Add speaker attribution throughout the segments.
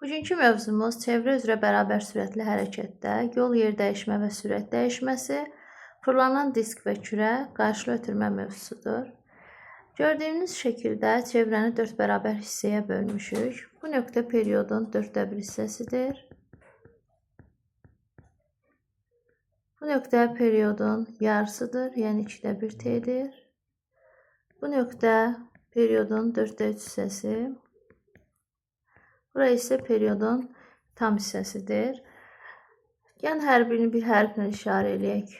Speaker 1: Bugünkü mövzumuz çevrə üzrə bərabər sürətli hərəkətdə yol yer dəyişmə və sürət dəyişməsi, fırlanan disk və kürə qarşılı ötürmə mövzusudur. Gördüyünüz şəkildə çevrəni 4 bərabər hissəyə bölmüşük. Bu nöqtə periodun 4/1 hissəsidir. Bu nöqtə periodun yarısıdır, yəni 2/1 T'dir. Bu nöqtə periodun 4/3 hissəsi. Burası isə periodun tam hissəsidir. Yəni, hər birini bir hərflə işarə eləyək.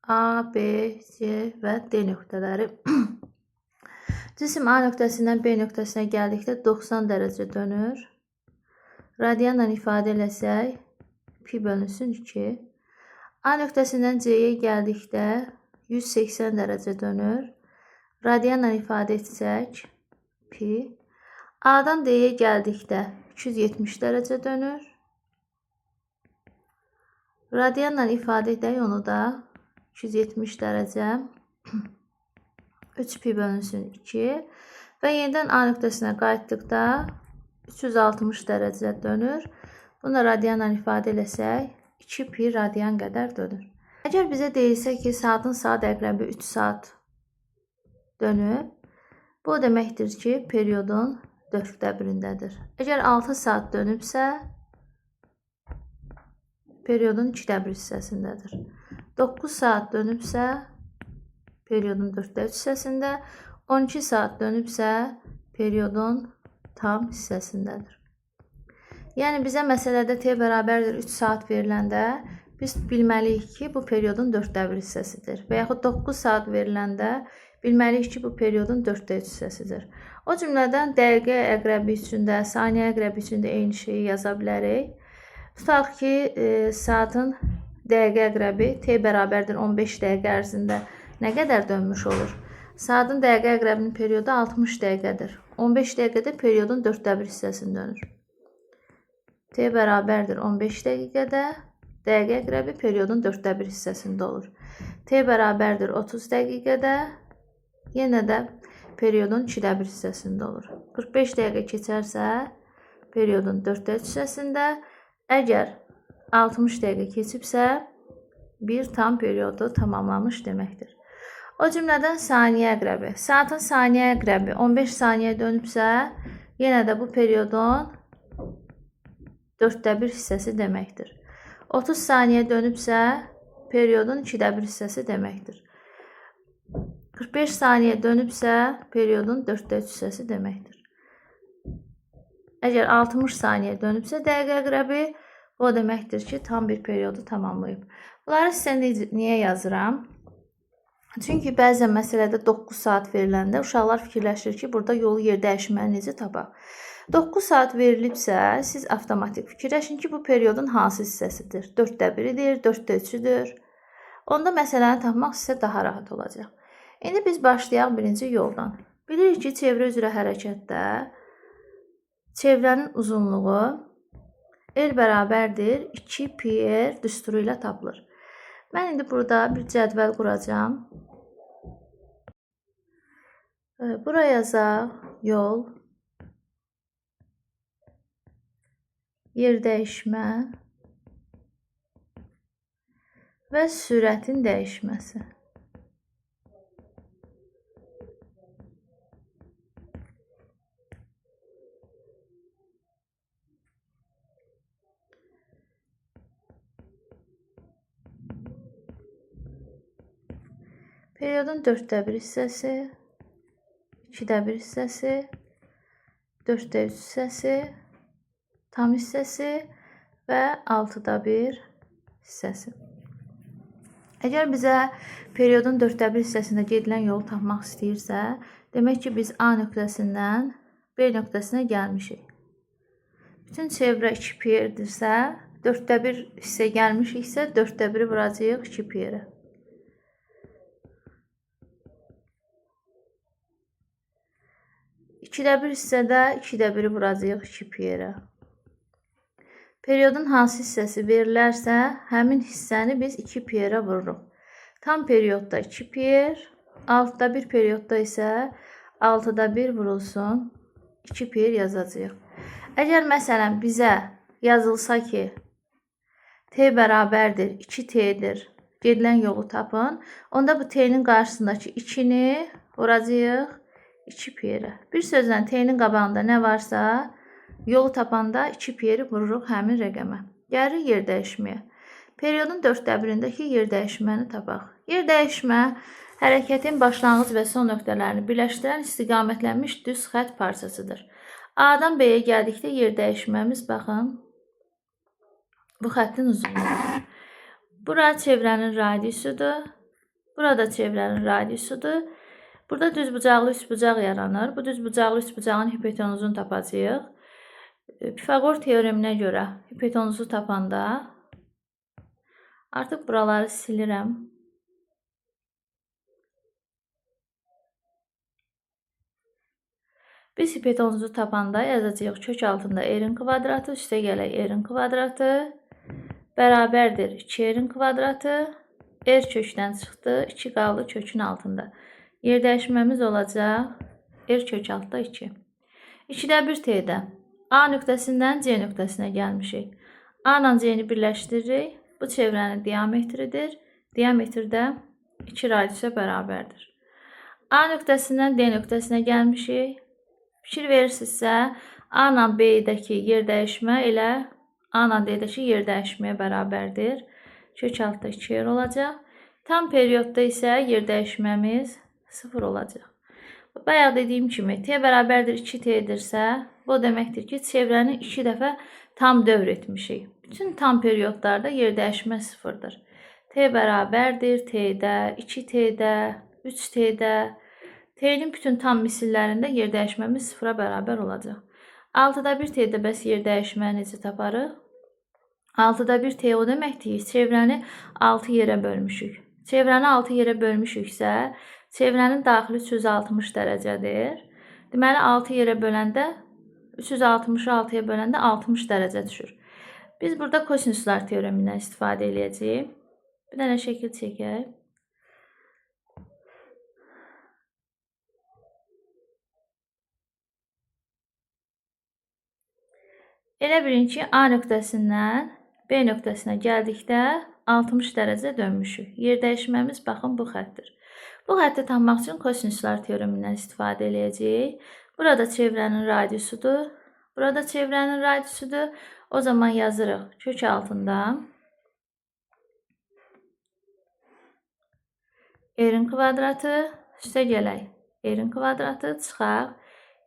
Speaker 1: A, B, C və D nöqtələri. Cisim A nöqtəsindən B nöqtəsinə gəldikdə 90 dərəcə dönür. Radianla ifadə eləsək, pi bölünsün 2. A nöqtəsindən C-yə gəldikdə 180 dərəcə dönür. Radianla ifadə etsək, pi. A-dan D-yə gəldikdə 270 dərəcə dönür. Radianla ifadə edək onu da 270 dərəcə 3 pi bölünsün 2 və yenidən A nöqtəsinə qayıtdıqda 360 dərəcə dönür. Bunu radianla ifadə eləsək 2 pi radian qədər dönür. Əgər bizə deyilsə ki, saatın saat əqrəbi 3 saat dönüb, bu deməkdir ki, periodun 4/1-dədir. Əgər 6 saat dönübsə, periodun 2/1 hissəsindədir. 9 saat dönübsə, periodun 4/3 hissəsində, 12 saat dönübsə, periodun tam hissəsindədir. Yəni, bizə məsələdə T bərabərdir 3 saat veriləndə, biz bilməliyik ki, bu periodun 4/1 hissəsidir. Və yaxud 9 saat veriləndə, bilməliyik ki, bu periodun 4/3 hissəsidir. O cümlədən dəqiqə əqrəbi üçün də, saniyə əqrəbi üçün də eyni şeyi yaza bilərik. Tutaq ki, saatın dəqiqə əqrəbi T bərabərdir 15 dəqiqə ərzində nə qədər dönmüş olur? Saatın dəqiqə əqrəbinin periodu 60 dəqiqədir. 15 dəqiqədə periodun 4/1 hissəsini dönür. T bərabərdir 15 dəqiqədə, dəqiqə əqrəbi periodun 4/1 hissəsində olur. T bərabərdir 30 dəqiqədə, yenə də periodun 2/1 hissəsində olur. 45 dəqiqə keçərsə, periodun 4/3 hissəsində, əgər 60 dəqiqə keçibsə, bir tam periodu tamamlamış deməkdir. O cümlədən saniyə əqrəbi. Saatın saniyə əqrəbi 15 saniyə dönübsə, yenə də bu periodun 4/1 hissəsi deməkdir. 30 saniyə dönübsə, periodun 2/1 hissəsi deməkdir. 45 saniyə dönübsə, periodun 4/3 hissəsi deməkdir. Əgər 60 saniyə dönübsə dəqiqə əqrəbi, o deməkdir ki, tam bir periodu tamamlayıb. Bunları sizə niyə yazıram? Çünki bəzən məsələdə 9 saat veriləndə uşaqlar fikirləşir ki, burada yolu yer dəyişməni necə tapaq? 9 saat verilibsə, siz avtomatik fikirləşin ki, bu periodun hansı hissəsidir? 4/1-idir, 4/3-üdür. Onda məsələni tapmaq sizə daha rahat olacaq. İndi biz başlayaq birinci yoldan. Bilirik ki, çevrə üzrə hərəkətdə çevrənin uzunluğu L bərabərdir 2 pi r düsturu ilə tapılır. Mən indi burada bir cədvəl quracağam. Buraya yazaq yol, yer dəyişmə və sürətin dəyişməsi. Periodun 4/1 hissəsi, 2/1 hissəsi, 4/3 hissəsi, tam hissəsi və 6/1 hissəsi. Əgər bizə periodun 4/1 hissəsində gedilən yolu tapmaq istəyirsə, demək ki, biz A nöqtəsindən B nöqtəsinə gəlmişik. Bütün çevrə 2 pi r-dirsə, 4/1 hissə gəlmişiksə, 4/1-i vuracağıq 2 pi r-ə. 2/1 hissədə 2/1-i vuracağıq 2 pi r-ə. Periodun hansı hissəsi verilərsə, həmin hissəni biz 2 pi r-ə vururuq. Tam periodda 2 pi r, 6/1 periodda isə 6/1 vurulsun 2 pi r yazacağıq. Əgər məsələn bizə yazılsa ki, t bərabərdir 2t'dir, gedilən yolu tapın, onda bu t'nin qarşısındakı 2-ni vuracağıq 2p'yə. Bir sözlə t'nin qabağında nə varsa, yolu tapanda 2p'yi vururuq həmin rəqəmə. Gəlirik yer dəyişməyə. Periodun 1/4-dəki yer dəyişməni tapaq. Yer dəyişmə hərəkətin başlanğıc və son nöqtələrini birləşdirən istiqamətlənmiş düz xətt parçasıdır. A-dan B-yə gəldikdə yer dəyişməmiz, baxın, bu xəttin uzunluğudur. Bura çevrənin radiusudur. Burada çevrənin radiusudur. Burada düzbucaqlı üçbucaq yaranır. Bu düzbucaqlı üçbucağın hipotenuzunu tapacağıq. Pifaqor teoreminə görə hipotenuzu tapanda artıq buraları silirəm. Biz hipotenuzu tapanda yazacağıq kök altında r-in kvadratı, üstə gələk r-in kvadratı bərabərdir 2r-in kvadratı. R kökdən çıxdı, 2 qaldı kökün altında. Yer dəyişməmiz olacaq r kök altda 2. 2-də 1t'də A nöqtəsindən C nöqtəsinə gəlmişik. A ilə C-ni birləşdiririk. Bu çevrənin diametridir. Diametr də 2 radiusa bərabərdir. A nöqtəsindən D nöqtəsinə gəlmişik. Fikir verirsinizsə, A ilə B-dəki yer dəyişmə ilə A ilə D-dəki yer dəyişməyə bərabərdir. Kök altda 2r olacaq. Tam periodda isə yer dəyişməmiz 0 olacaq. Bayaq dediyim kimi, t bərabərdir 2t'dirsə, bu deməkdir ki, çevrəni 2 dəfə tam dövr etmişik. Bütün tam periodlarda yer dəyişmə 0'dır. T bərabərdir t'də, 2t'də, 3t'də. T'nin bütün tam misillərində yer dəyişməmiz 0'a bərabər olacaq. 6-da 1t'də bəs yer dəyişməni necə taparıq? 6-da 1t o deməkdir ki, çevrəni 6 yerə bölmüşük. Çevrəni 6 yerə bölmüşüksə, çevrənin daxili 360 dərəcədir. Deməli, 6 yerə böləndə, 360'ı 6-ya böləndə 60 dərəcə düşür. Biz burada kosinuslar teoremindən istifadə edəcəyik. Bir dənə şəkil çəkək. Elə bilin ki, A nöqtəsindən B nöqtəsinə gəldikdə 60 dərəcə dönmüşük. Yer dəyişməmiz, baxın, bu xəttir. Bu xətti tapmaq üçün kosinuslar teoremindən istifadə edəcəyik. Burada çevrənin radiusudur. Burada çevrənin radiusudur. O zaman yazırıq kök altında r-in kvadratı, üstə gələk r-in kvadratı, çıxaq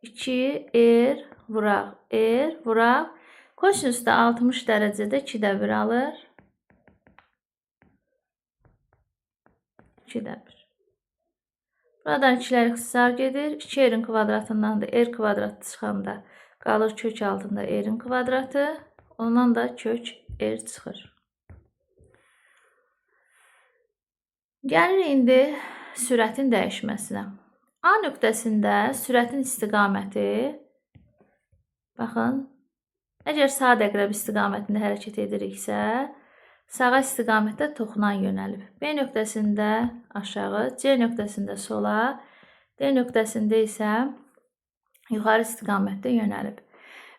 Speaker 1: 2r vuraq, r vuraq. Kosinusda 60 dərəcədə 2-də 1 alır. 2-də 1. Buradan 2'lər ixtisar gedir. 2r-in kvadratından da r kvadratı çıxanda qalır kök altında r-in kvadratı. Ondan da kök r çıxır. Gəlir indi sürətin dəyişməsinə. A nöqtəsində sürətin istiqaməti, baxın, əgər sağ əqrəb istiqamətində hərəkət ediriksə, sağa istiqamətdə toxunan yönəlib. B nöqtəsində aşağı, C nöqtəsində sola, D nöqtəsində isə yuxarı istiqamətdə yönəlib.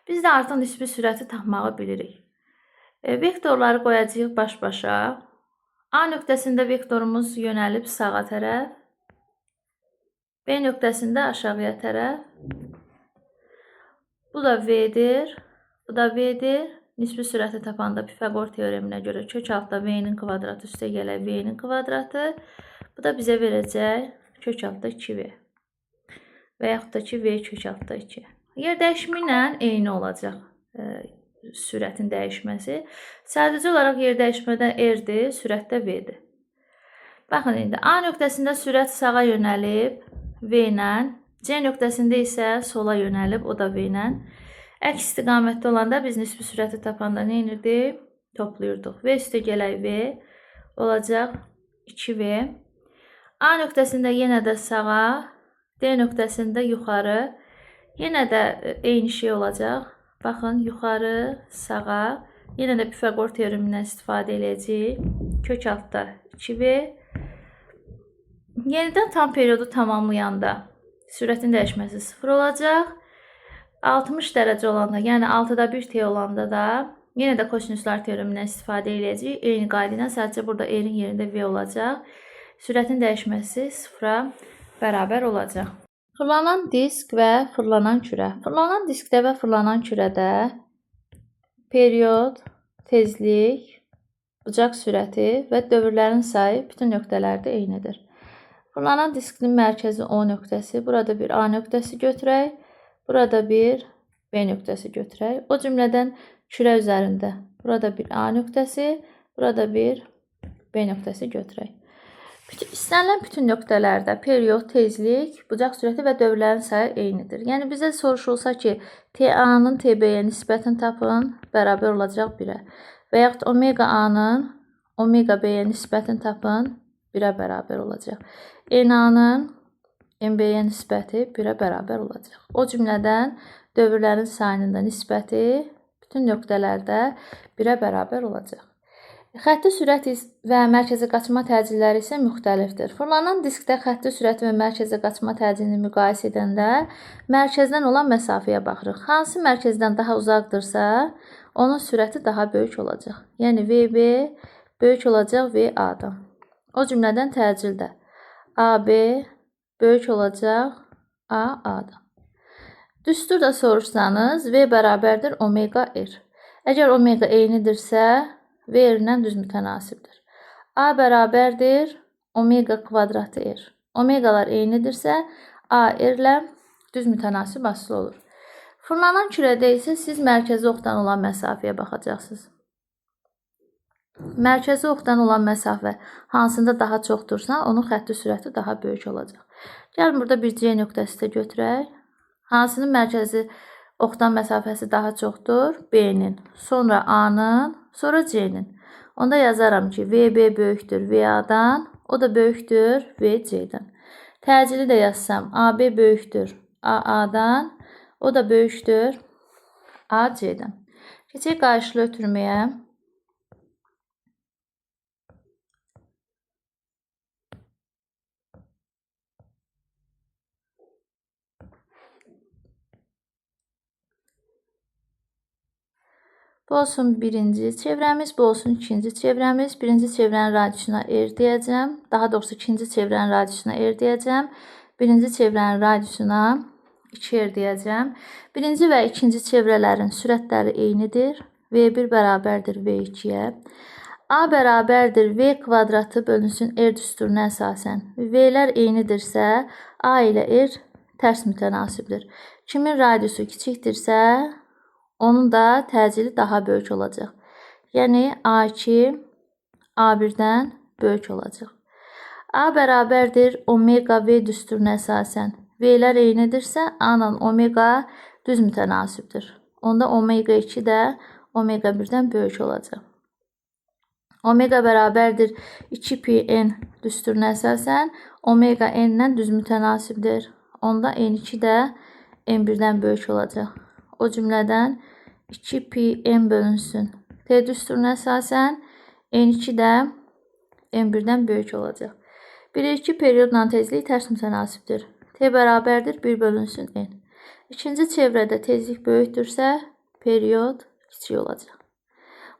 Speaker 1: Biz də artıq nisbi sürəti tapmağı bilirik. Vektorları qoyacağıq baş-başa. A nöqtəsində vektorumuz yönəlib sağa tərəf, B nöqtəsində aşağıya tərəf. Bu da V-dir, bu da V-dir. Nisbi sürəti tapanda Pifaqor teoreminə görə kök altda V-nin kvadratı, üstə gələk V-nin kvadratı. Bu da bizə verəcək kök altda 2V. Və yaxud da ki, V kök altda 2. Yer dəyişimi ilə eyni olacaq sürətin dəyişməsi. Sadəcə olaraq yer dəyişmədə R-dir, sürətdə V-dir. Baxın indi, A nöqtəsində sürət sağa yönəlib V ilə, C nöqtəsində isə sola yönəlib, o da V ilə. Əks istiqamətdə olanda biz nisbi sürəti tapanda nə edirdik? Toplayırdıq. V üstə gələk V olacaq 2V. A nöqtəsində yenə də sağa, D nöqtəsində yuxarı. Yenə də eyni şey olacaq. Baxın, yuxarı, sağa. Yenə də Pifaqor teoremindən istifadə edəcəyik. Kök altda 2V. Yenidən tam periodu tamamlayanda sürətin dəyişməsi 0 olacaq. 60 dərəcə olanda, yəni 6-da 1 t olanda da yenə də kosinuslar teoremindən istifadə edəcəyik. Eyni qayda ilə sadəcə burada r-in yerində v olacaq. Sürətin dəyişməsi 0-a bərabər olacaq. Fırlanan disk və fırlanan kürə. Fırlanan diskdə və fırlanan kürədə period, tezlik, bucaq sürəti və dövrlərin sayı bütün nöqtələrdə eynidir. Fırlanan diskin mərkəzi O nöqtəsi, burada bir A nöqtəsi götürək, burada bir B nöqtəsi götürək. O cümlədən kürə üzərində burada bir A nöqtəsi, burada bir B nöqtəsi götürək. İstənilən bütün nöqtələrdə period, tezlik, bucaq sürəti və dövrlərin sayı eynidir. Yəni bizə soruşulsa ki, TA-nın TB-yə nisbətini tapın, bərabər olacaq 1-ə. Və yaxud omega A-nın omega B-yə nisbətini tapın, 1-ə bərabər olacaq. NA-nın MB-yə nisbəti 1-ə bərabər olacaq. O cümlədən dövrlərin sayının da nisbəti bütün nöqtələrdə 1-ə bərabər olacaq. Xətti sürət və mərkəzə qaçma təcilləri isə müxtəlifdir. Fırlanan diskdə xətti sürət və mərkəzə qaçma təcilini müqayisə edəndə mərkəzdən olan məsafəyə baxırıq. Hansı mərkəzdən daha uzaqdırsa, onun sürəti daha böyük olacaq. Yəni VB böyük olacaq VA-dan. O cümlədən təcildə AB böyük olacaq AA-dan. Düsturda soruşsanız, V bərabərdir omega R. Əgər omega eynidirsə, V R-lə düz mütənasibdir. A bərabərdir omega kvadratı R. Omegalar eynidirsə, A R-lə düz mütənasib asılı olur. Fırlanan kürədə isə siz mərkəzi oxdan olan məsafəyə baxacaqsınız. Mərkəzi oxdan olan məsafə hansında daha çoxdursa, onun xətti sürəti daha böyük olacaq. Gəlin burada bir C nöqtəsi də götürək. Hansının mərkəzi oxdan məsafəsi daha çoxdur? B-nin, sonra A-nın, sonra C-nin. Onda yazaram ki, VB böyükdür VA-dan, o da böyükdür VC-dən. Təcili də yazsam, AB böyükdür AA-dan, o da böyükdür AC-dən. Keçək qarşılı ötürməyə. Bu olsun birinci çevrəmiz, bu olsun ikinci çevrəmiz. Birinci çevrənin radiusuna R deyəcəm. Daha doğrusu ikinci çevrənin radiusuna R deyəcəm. Birinci çevrənin radiusuna 2R deyəcəm. Birinci və ikinci çevrələrin sürətləri eynidir. V1 bərabərdir V2-yə. A bərabərdir V kvadratı bölünsün R düsturuna əsasən. V'lər eynidirsə, A ilə R tərs mütənasibdir. Kimin radiusu kiçikdirsə, onun da təcili daha böyük olacaq. Yəni A2 A1-dən böyük olacaq. A bərabərdir omega V düsturuna əsasən. V'lər eynidirsə, A ilə omega düz mütənasibdir. Onda omega 2 də omega 1-dən böyük olacaq. Omega bərabərdir 2πn düsturuna əsasən, omega n-lə düz mütənasibdir. Onda n2 də n1-dən böyük olacaq. O cümlədən 2πn bölünsün T düsturuna əsasən n2 də n1-dən böyük olacaq. 1-2 periodla tezlik tərs mütənasibdir. T bərabərdir 1 bölünsün n. İkinci çevrədə tezlik böyükdürsə, period kiçik olacaq.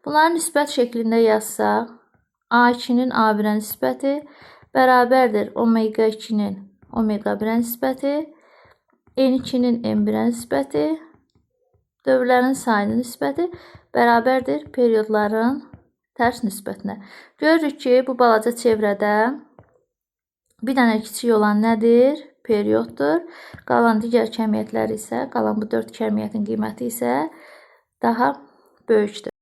Speaker 1: Bunları nisbət şəklində yazsaq, A2-nin A1-ə nisbəti bərabərdir omega 2-nin omega 1-ə nisbəti, n2-nin n1-ə nisbəti, dövrlərin sayının nisbəti bərabərdir periodların tərs nisbətinə. Görürük ki, bu balaca çevrədə bir dənə kiçik olan nədir? Perioddur. Qalan digər kəmiyyətlər isə, qalan bu 4 kəmiyyətin qiyməti isə daha böyükdür.